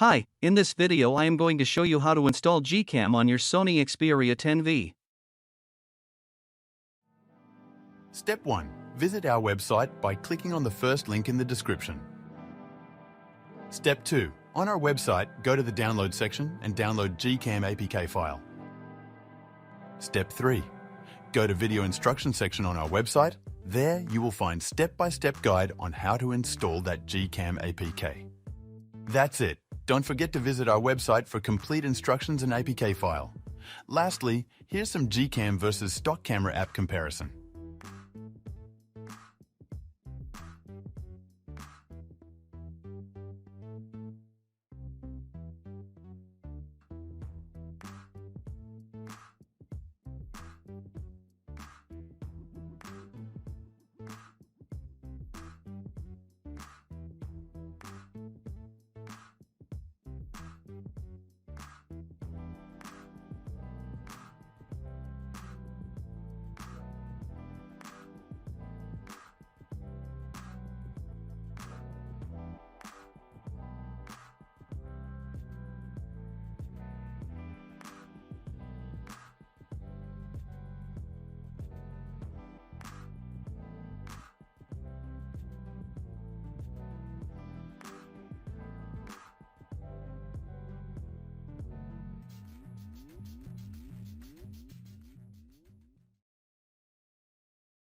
Hi, in this video I am going to show you how to install GCam on your Sony Xperia 10V. Step 1. Visit our website by clicking on the first link in the description. Step 2. On our website, go to the download section and download GCam APK file. Step 3. Go to video instruction section on our website. There you will find step-by-step guide on how to install that GCam APK. That's it. Don't forget to visit our website for complete instructions and APK file. Lastly, here's some GCam versus stock camera app comparison.